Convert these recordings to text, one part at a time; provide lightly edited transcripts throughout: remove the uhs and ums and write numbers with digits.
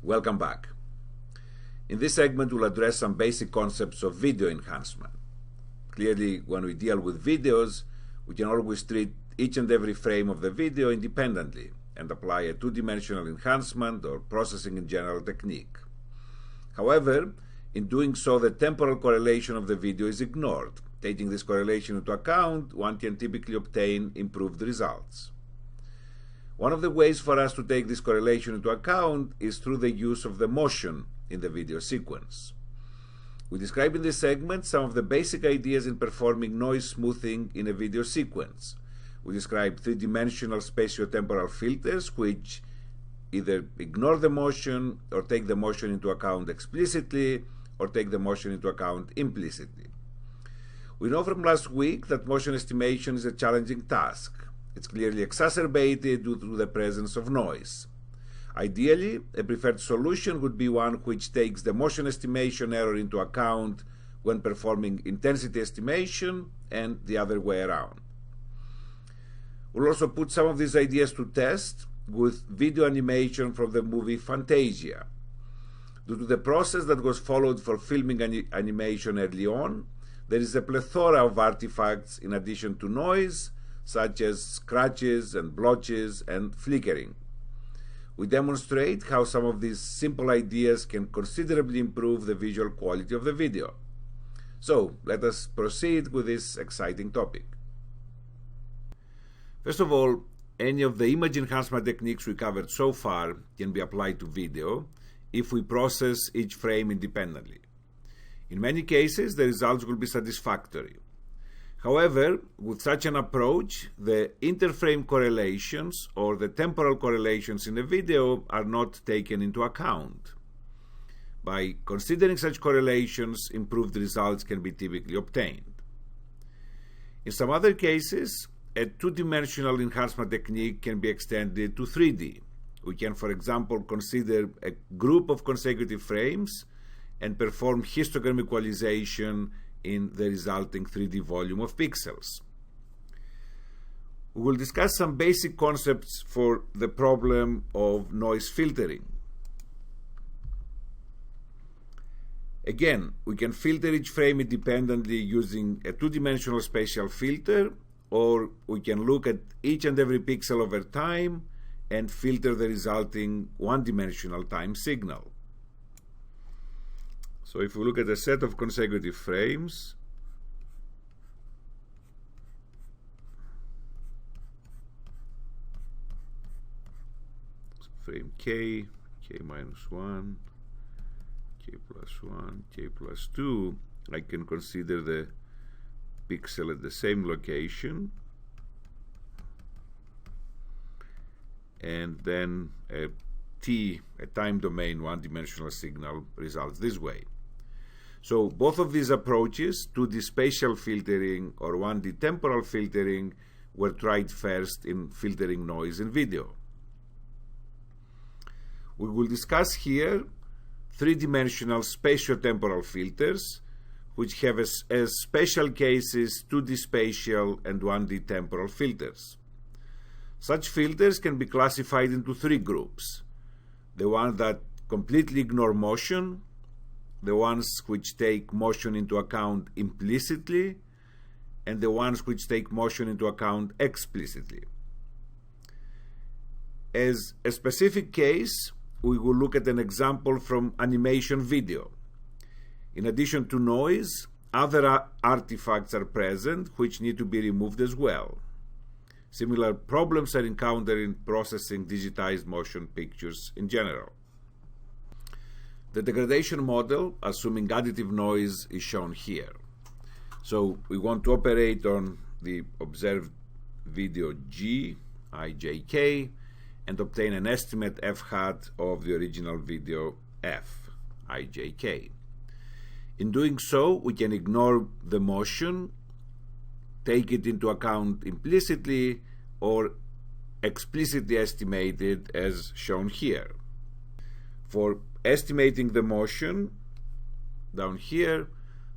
Welcome back. In this segment, we'll address some basic concepts of video enhancement. Clearly, when we deal with videos, we can always treat each and every frame of the video independently and apply a two-dimensional enhancement or processing in general technique. However, in doing so, the temporal correlation of the video is ignored. Taking this correlation into account, one can typically obtain improved results. One of the ways for us to take this correlation into account is through the use of the motion in the video sequence. We describe in this segment some of the basic ideas in performing noise smoothing in a video sequence. We describe three-dimensional spatiotemporal filters which either ignore the motion or take the motion into account explicitly or take the motion into account implicitly. We know from last week that motion estimation is a challenging task. It's clearly exacerbated due to the presence of noise. Ideally, a preferred solution would be one which takes the motion estimation error into account when performing intensity estimation and the other way around. We'll also put some of these ideas to test with video animation from the movie Fantasia. Due to the process that was followed for filming animation early on, there is a plethora of artifacts in addition to noise, such as scratches and blotches and flickering. We demonstrate how some of these simple ideas can considerably improve the visual quality of the video. So, let us proceed with this exciting topic. First of all, any of the image enhancement techniques we covered so far can be applied to video if we process each frame independently. In many cases, the results will be satisfactory. However, with such an approach, the interframe correlations or the temporal correlations in a video are not taken into account. By considering such correlations, improved results can be typically obtained. In some other cases, a two-dimensional enhancement technique can be extended to 3D. We can, for example, consider a group of consecutive frames and perform histogram equalization in the resulting 3D volume of pixels. We will discuss some basic concepts for the problem of noise filtering. Again, we can filter each frame independently using a two-dimensional spatial filter, or we can look at each and every pixel over time and filter the resulting one-dimensional time signal. So if we look at a set of consecutive frames, frame k, k minus 1, k plus 1, k plus 2, I can consider the pixel at the same location, and then a time domain one-dimensional signal results this way. So both of these approaches, 2D spatial filtering or 1D temporal filtering, were tried first in filtering noise in video. We will discuss here three-dimensional spatiotemporal filters, which have as special cases 2D spatial and 1D temporal filters. Such filters can be classified into three groups: the ones that completely ignore motion, the ones which take motion into account implicitly, and the ones which take motion into account explicitly. As a specific case, we will look at an example from animation video. In addition to noise, other artifacts are present which need to be removed as well. Similar problems are encountered in processing digitized motion pictures in general. The degradation model, assuming additive noise, is shown here. So we want to operate on the observed video G, ijk, and obtain an estimate f hat of the original video f, ijk. In doing so, we can ignore the motion, take it into account implicitly, or explicitly estimate it as shown here. For estimating the motion, down here,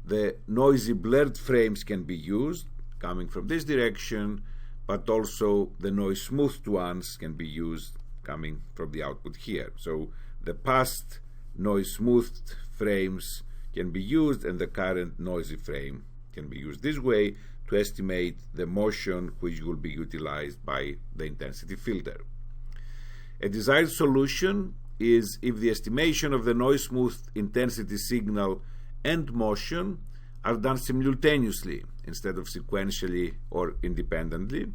the noisy blurred frames can be used, coming from this direction, but also the noise smoothed ones can be used, coming from the output here. So the past noise-smoothed frames can be used, and the current noisy frame can be used this way to estimate the motion which will be utilized by the intensity filter. A desired solution is if the estimation of the noise-smoothed intensity signal and motion are done simultaneously instead of sequentially or independently,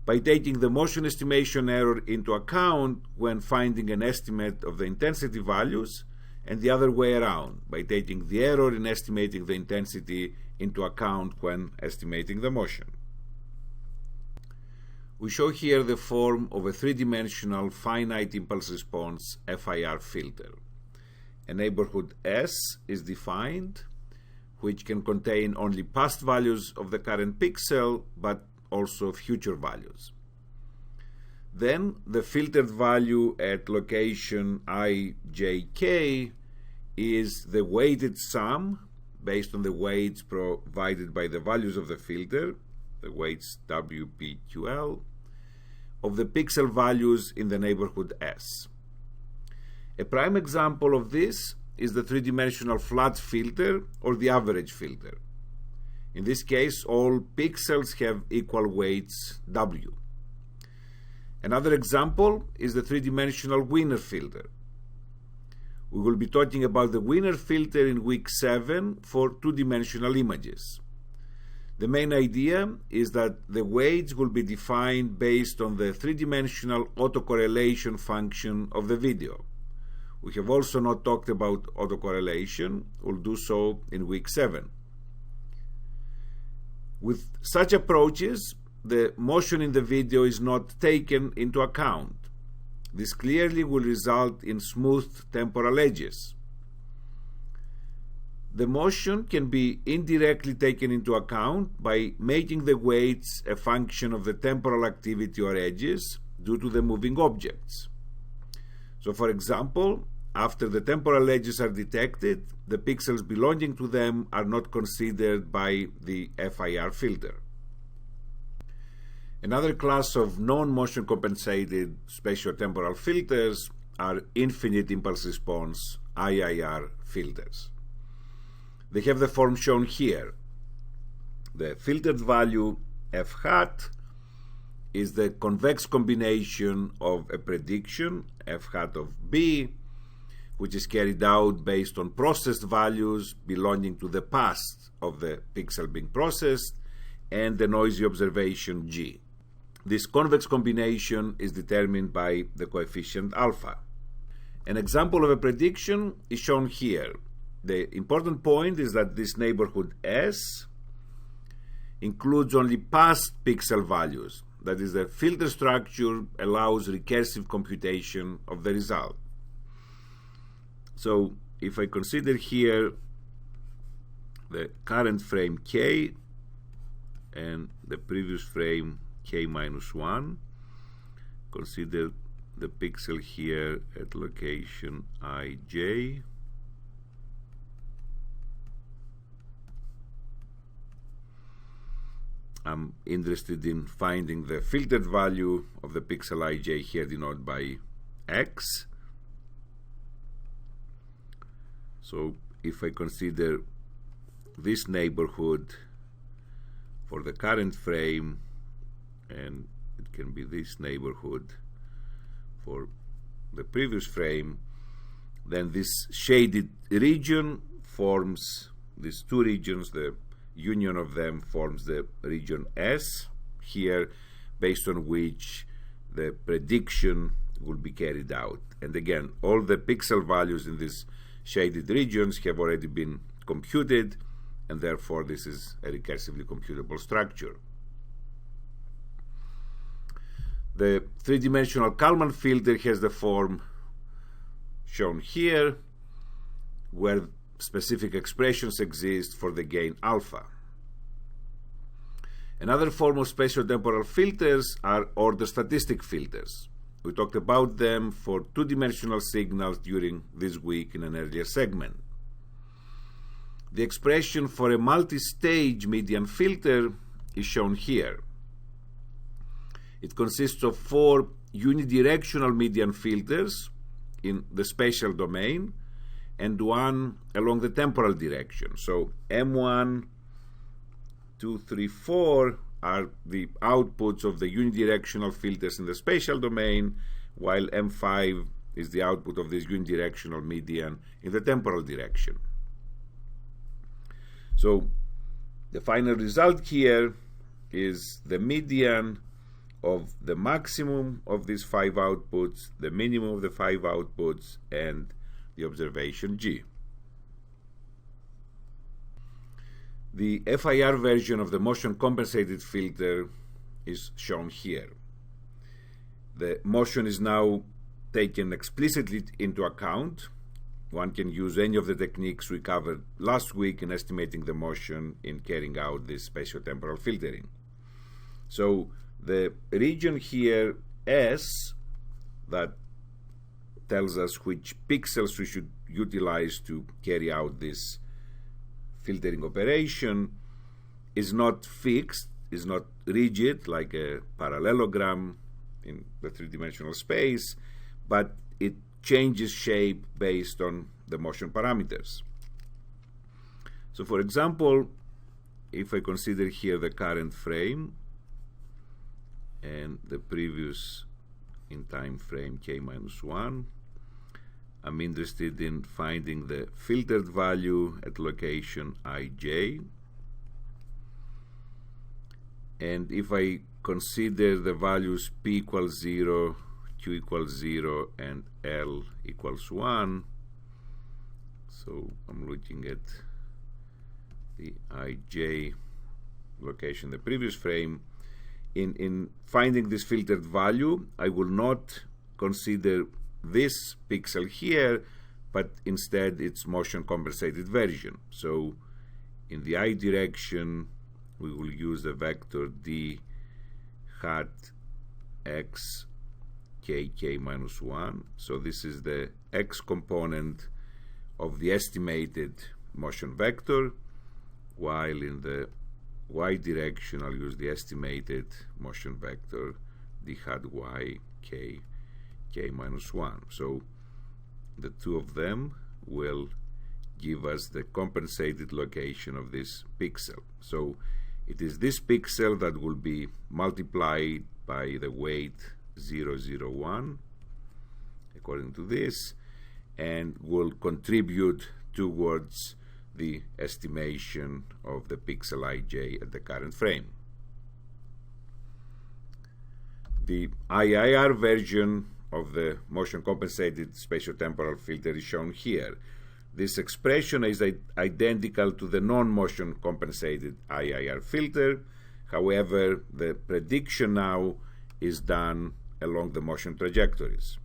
by taking the motion estimation error into account when finding an estimate of the intensity values, and the other way around, by taking the error in estimating the intensity into account when estimating the motion. We show here the form of a three-dimensional finite impulse response FIR filter. A neighborhood S is defined, which can contain only past values of the current pixel, but also future values. Then the filtered value at location I, j, k is the weighted sum based on the weights provided by the values of the filter, the weights W, P, Q, L, of the pixel values in the neighborhood S. A prime example of this is the three-dimensional flat filter or the average filter. In this case, all pixels have equal weights W. Another example is the three-dimensional Wiener filter. We will be talking about the Wiener filter in week 7 for two-dimensional images. The main idea is that the weights will be defined based on the three-dimensional autocorrelation function of the video. We have also not talked about autocorrelation. We'll do so in week 7. With such approaches, the motion in the video is not taken into account. This clearly will result in smooth temporal edges. The motion can be indirectly taken into account by making the weights a function of the temporal activity or edges due to the moving objects. So, for example, after the temporal edges are detected, the pixels belonging to them are not considered by the FIR filter. Another class of non-motion compensated spatiotemporal filters are infinite impulse response IIR filters. They have the form shown here. The filtered value f hat is the convex combination of a prediction f hat of b, which is carried out based on processed values belonging to the past of the pixel being processed, and the noisy observation g. This convex combination is determined by the coefficient alpha. An example of a prediction is shown here. The important point is that this neighborhood S includes only past pixel values. That is, the filter structure allows recursive computation of the result. So if I consider here the current frame K and the previous frame K minus 1, consider the pixel here at location IJ. I'm interested in finding the filtered value of the pixel ij here denoted by x. So if I consider this neighborhood for the current frame, and it can be this neighborhood for the previous frame, then this shaded region forms these two regions. The union of them forms the region S here, based on which the prediction will be carried out. And again, all the pixel values in these shaded regions have already been computed, and therefore this is a recursively computable structure. The three-dimensional Kalman filter has the form shown here, where specific expressions exist for the gain alpha. Another form of spatiotemporal filters are order statistic filters. We talked about them for two-dimensional signals during this week in an earlier segment. The expression for a multi-stage median filter is shown here. It consists of 4 unidirectional median filters, in the spatial domain and one along the temporal direction. So M1, 2, 3, 4 are the outputs of the unidirectional filters in the spatial domain, while M5 is the output of this unidirectional median in the temporal direction. So the final result here is the median of the maximum of these 5 outputs, the minimum of the 5 outputs, and the observation G. The FIR version of the motion compensated filter is shown here. The motion is now taken explicitly into account. One can use any of the techniques we covered last week in estimating the motion in carrying out this spatiotemporal filtering. So the region here, S, that tells us which pixels we should utilize to carry out this filtering operation, is not fixed, is not rigid like a parallelogram in the three-dimensional space, but it changes shape based on the motion parameters. So for example, if I consider here the current frame and the previous in time frame k minus 1, I'm interested in finding the filtered value at location ij, and if I consider the values p equals 0, q equals 0, and l equals 1, so I'm looking at the ij location, the previous frame. In finding this filtered value, I will not consider this pixel here, but instead its motion compensated version. So in the I direction, we will use the vector d hat x k minus 1. So this is the x component of the estimated motion vector, while in the y direction I'll use the estimated motion vector d hat y k minus 1. So the two of them will give us the compensated location of this pixel. So it is this pixel that will be multiplied by the weight 001 according to this, and will contribute towards the estimation of the pixel ij at the current frame. The IIR version of the motion compensated spatiotemporal filter is shown here. This expression is identical to the non-motion compensated IIR filter. However, the prediction now is done along the motion trajectories.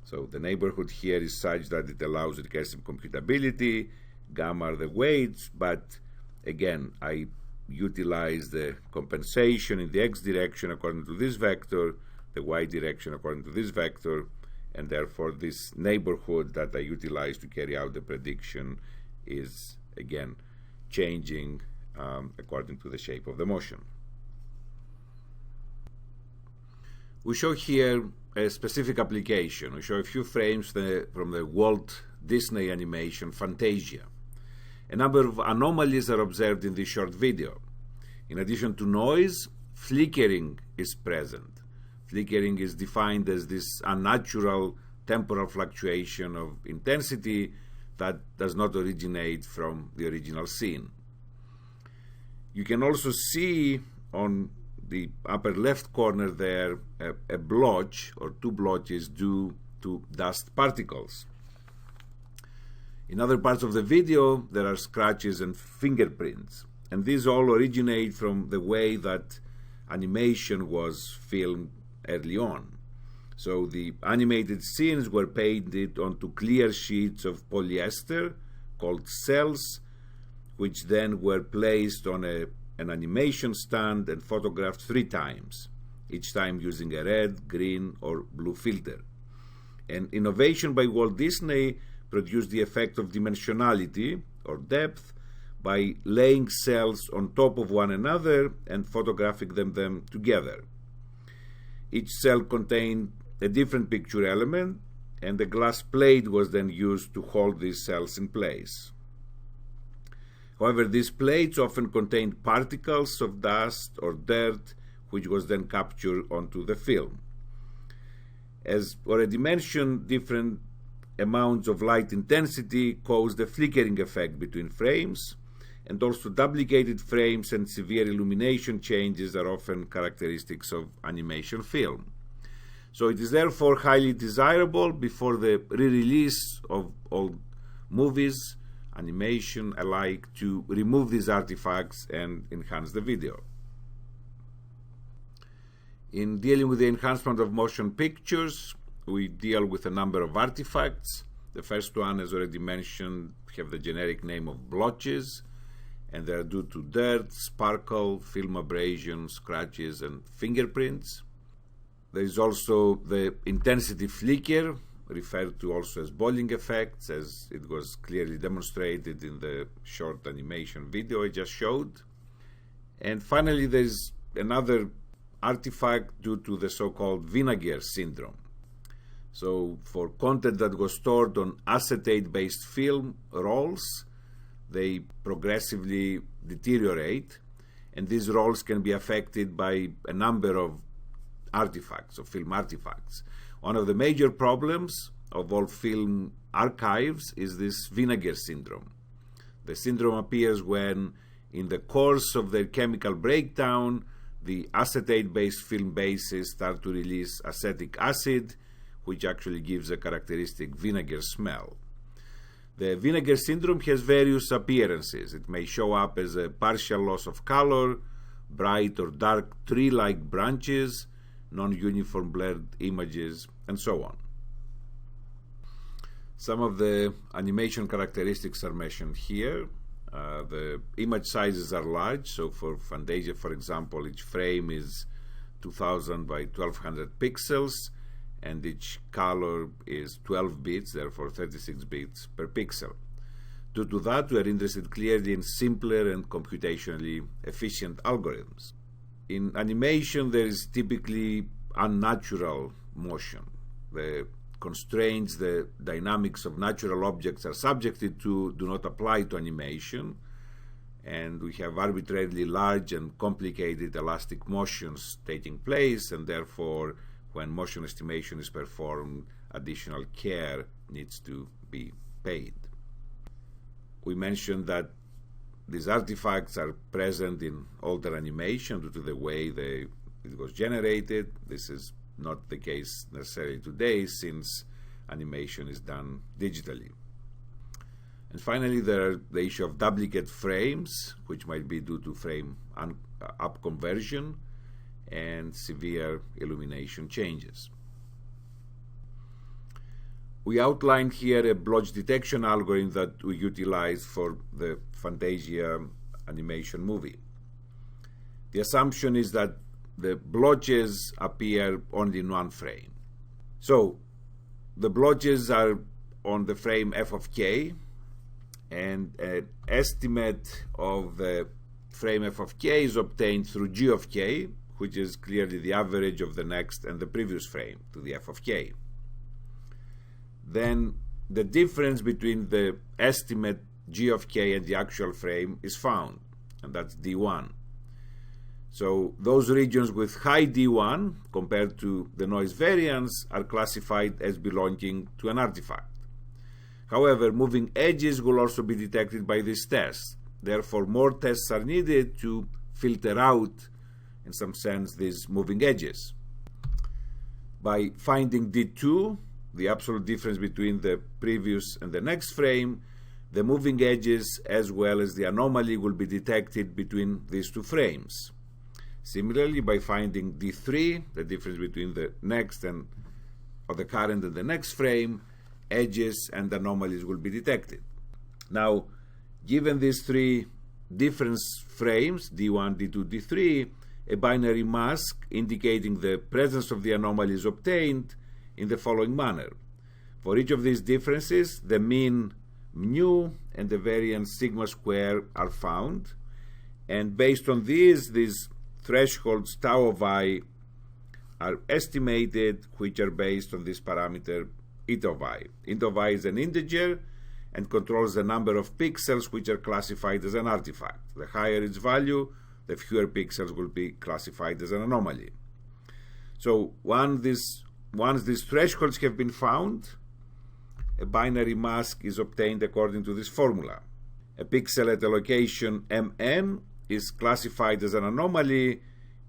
So the neighborhood here is such that it allows recursive computability. Gamma are the weights, but again, I utilize the compensation in the x direction according to this vector, the y direction according to this vector, and therefore this neighborhood that I utilize to carry out the prediction is again changing according to the shape of the motion. We show here a specific application. We show a few frames from the Walt Disney animation Fantasia. A number of anomalies are observed in this short video. In addition to noise, flickering is present. Flickering is defined as this unnatural temporal fluctuation of intensity that does not originate from the original scene. You can also see on the upper left corner there a blotch or two blotches due to dust particles. In other parts of the video, there are scratches and fingerprints, and these all originate from the way that animation was filmed early on. So the animated scenes were painted onto clear sheets of polyester called cells, which then were placed on an animation stand and photographed 3 times, each time using a red, green, or blue filter. An innovation by Walt Disney produced the effect of dimensionality or depth by laying cells on top of one another and photographing them together. Each cell contained a different picture element, and the glass plate was then used to hold these cells in place. However, these plates often contained particles of dust or dirt, which was then captured onto the film. As already mentioned, different amounts of light intensity cause the flickering effect between frames, and also duplicated frames and severe illumination changes are often characteristics of animation film. So it is therefore highly desirable before the re-release of all movies, animation alike, to remove these artifacts and enhance the video. In dealing with the enhancement of motion pictures, we deal with a number of artifacts. The first one, as already mentioned, have the generic name of blotches, and they are due to dirt, sparkle, film abrasion, scratches, and fingerprints. There is also the intensity flicker, referred to also as bowling effects, as it was clearly demonstrated in the short animation video I just showed. And finally, there is another artifact due to the so-called vinegar syndrome. So for content that was stored on acetate-based film rolls, they progressively deteriorate, and these rolls can be affected by a number of artifacts, of film artifacts. One of the major problems of all film archives is this vinegar syndrome. The syndrome appears when, in the course of their chemical breakdown, the acetate-based film bases start to release acetic acid, which actually gives a characteristic vinegar smell. The vinegar syndrome has various appearances. It may show up as a partial loss of color, bright or dark tree-like branches, non-uniform blurred images, and so on. Some of the animation characteristics are mentioned here. The image sizes are large, so for Fantasia, for example, each frame is 2000 by 1200 pixels, and each color is 12 bits, therefore 36 bits per pixel. Due to that, we are interested clearly in simpler and computationally efficient algorithms. In animation, there is typically unnatural motion. The constraints the dynamics of natural objects are subjected to do not apply to animation, and we have arbitrarily large and complicated elastic motions taking place, and therefore when motion estimation is performed, additional care needs to be paid. We mentioned that these artifacts are present in older animation due to the way it was generated. This is not the case necessarily today, since animation is done digitally. And finally, there are the issue of duplicate frames, which might be due to frame up conversion and severe illumination changes. We outlined here a blotch detection algorithm that we utilize for the Fantasia animation movie. The assumption is that the blotches appear only in one frame. So the blotches are on the frame f of k, and an estimate of the frame f of k is obtained through g of k, which is clearly the average of the next and the previous frame to the f of k. Then the difference between the estimate g of k and the actual frame is found, and that's d1. So those regions with high d1 compared to the noise variance are classified as belonging to an artifact. However, moving edges will also be detected by this test. Therefore, more tests are needed to filter out, in some sense, these moving edges. By finding d2, the absolute difference between the previous and the next frame, the moving edges as well as the anomaly will be detected between these two frames. Similarly, by finding d3, the difference between the next and or the current and the next frame, edges and anomalies will be detected. Now, given these three different frames, d1, d2, d3, a binary mask indicating the presence of the anomaly is obtained in the following manner. For each of these differences, the mean mu and the variance sigma square are found, and based on these thresholds tau of I are estimated, which are based on this parameter int of I. Int of I is an integer and controls the number of pixels which are classified as an artifact. The higher its value, the fewer pixels will be classified as an anomaly. So once these thresholds have been found, a binary mask is obtained according to this formula. A pixel at a location mn is classified as an anomaly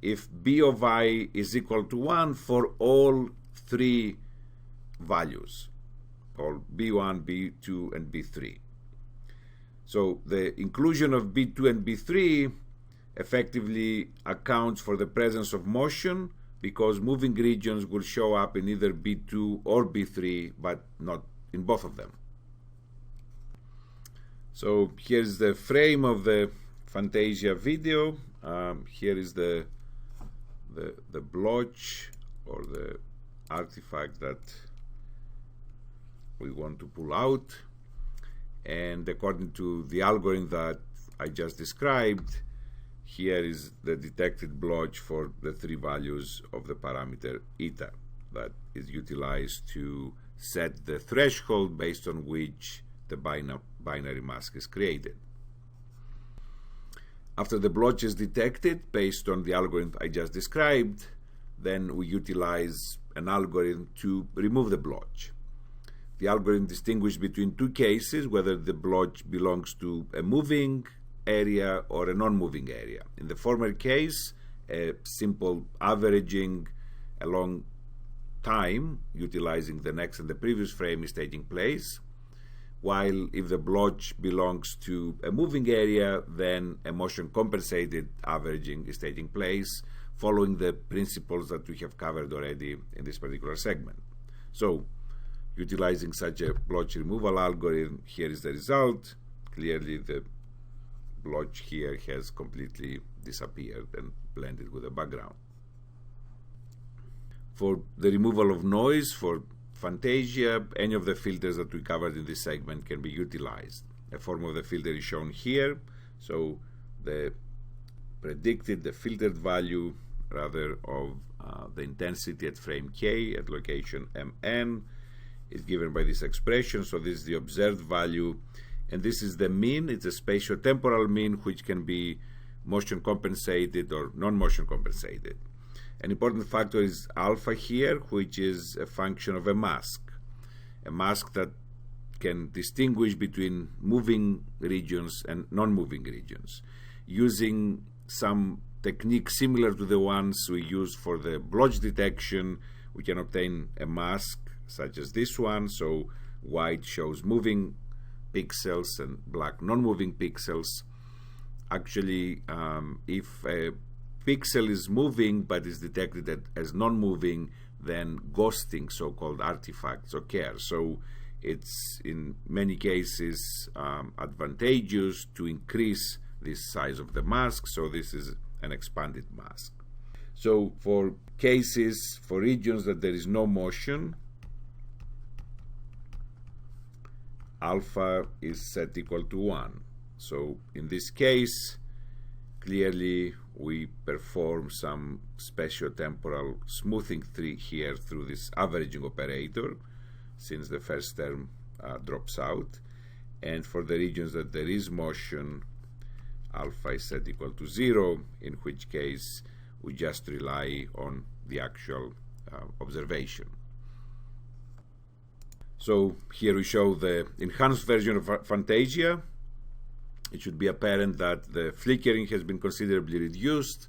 if b of I is equal to 1 for all three values, or b1, b2, and b3. So the inclusion of b2 and b3 effectively accounts for the presence of motion, because moving regions will show up in either b2 or b3, but not in both of them. So here's the frame of the Fantasia video. Here is the blotch, or the artifact that we want to pull out, and according to the algorithm that I just described, here is the detected blotch for the three values of the parameter eta that is utilized to set the threshold based on which the binary mask is created. After the blotch is detected based on the algorithm I just described, then we utilize an algorithm to remove the blotch. The algorithm distinguishes between two cases, whether the blotch belongs to a moving area or a non-moving area. In the former case, a simple averaging along time, utilizing the next and the previous frame, is taking place, while if the blotch belongs to a moving area, then a motion compensated averaging is taking place, following the principles that we have covered already in this particular segment. So, utilizing such a blotch removal algorithm, here is the result. Clearly the blotch here has completely disappeared and blended with the background. For the removal of noise for Fantasia, any of the filters that we covered in this segment can be utilized. A form of the filter is shown here. So the filtered value rather of the intensity at frame k at location mn is given by this expression. So this is the observed value, and this is the mean. It's a spatiotemporal mean, which can be motion compensated or non-motion compensated. An important factor is alpha here, which is a function of a mask that can distinguish between moving regions and non-moving regions. Using some technique similar to the ones we used for the blotch detection, we can obtain a mask such as this one. So white shows moving pixels and black non-moving pixels. Actually, if a pixel is moving but is detected as non-moving, then ghosting, so-called artifacts, occur. So it's in many cases advantageous to increase this size of the mask. So this is an expanded mask. So for cases, for regions that there is no motion, alpha is set equal to 1. So in this case, clearly we perform some spatiotemporal smoothing here through this averaging operator, since the first term drops out. And for the regions that there is motion, alpha is set equal to 0, in which case we just rely on the actual observation. So here we show the enhanced version of Fantasia. It should be apparent that the flickering has been considerably reduced,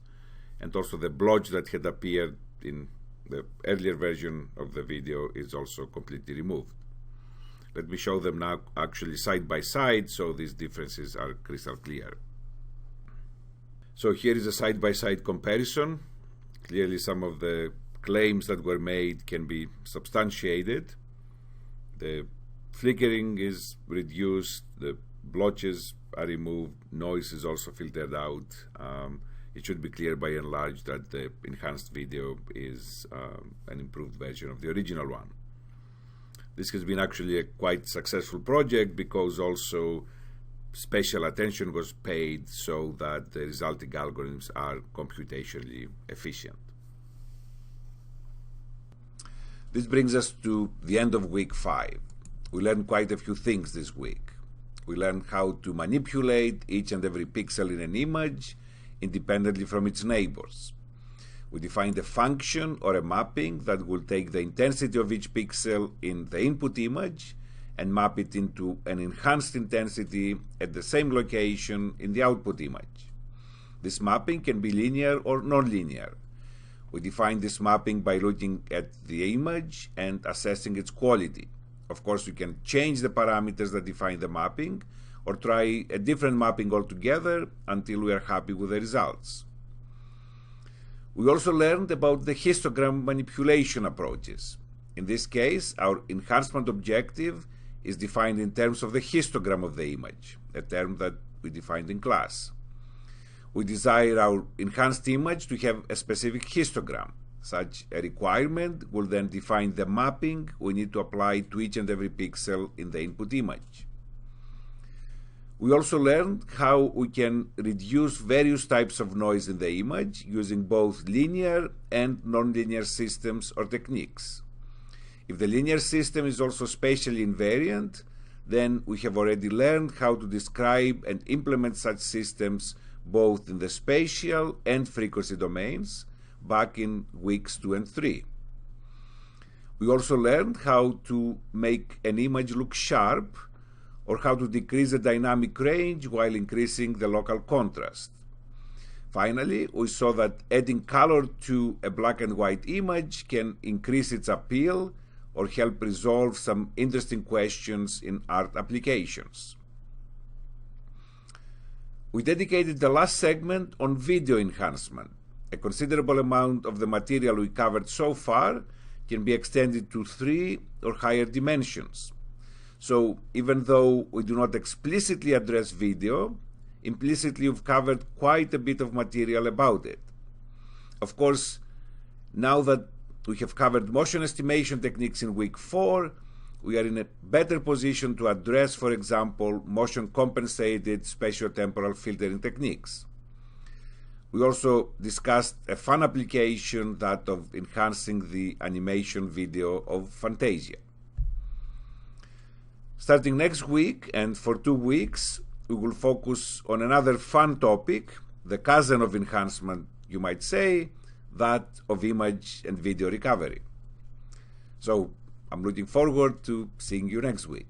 and also the blotch that had appeared in the earlier version of the video is also completely removed. Let me show them now actually side by side, so these differences are crystal clear. So here is a side-by-side comparison. Clearly some of the claims that were made can be substantiated. The flickering is reduced, the blotches are removed, noise is also filtered out. It should be clear by and large that the enhanced video is an improved version of the original one. This has been actually a quite successful project, because also special attention was paid so that the resulting algorithms are computationally efficient. This brings us to the end of week 5. We learned quite a few things this week. We learned how to manipulate each and every pixel in an image independently from its neighbors. We defined a function or a mapping that will take the intensity of each pixel in the input image and map it into an enhanced intensity at the same location in the output image. This mapping can be linear or nonlinear. We define this mapping by looking at the image and assessing its quality. Of course, we can change the parameters that define the mapping or try a different mapping altogether until we are happy with the results. We also learned about the histogram manipulation approaches. In this case, our enhancement objective is defined in terms of the histogram of the image, a term that we defined in class. We desire our enhanced image to have a specific histogram. Such a requirement will then define the mapping we need to apply to each and every pixel in the input image. We also learned how we can reduce various types of noise in the image using both linear and nonlinear systems or techniques. If the linear system is also spatially invariant, then we have already learned how to describe and implement such systems both in the spatial and frequency domains back in weeks 2 and 3. We also learned how to make an image look sharp or how to decrease the dynamic range while increasing the local contrast. Finally, we saw that adding color to a black and white image can increase its appeal or help resolve some interesting questions in art applications. We dedicated the last segment on video enhancement. A considerable amount of the material we covered so far can be extended to 3 or higher dimensions. So even though we do not explicitly address video, implicitly we've covered quite a bit of material about it. Of course, now that we have covered motion estimation techniques in week 4, we are in a better position to address, for example, motion-compensated spatiotemporal filtering techniques. We also discussed a fun application, that of enhancing the animation video of Fantasia. Starting next week and for 2 weeks, we will focus on another fun topic, the cousin of enhancement, you might say, that of image and video recovery. So I'm looking forward to seeing you next week.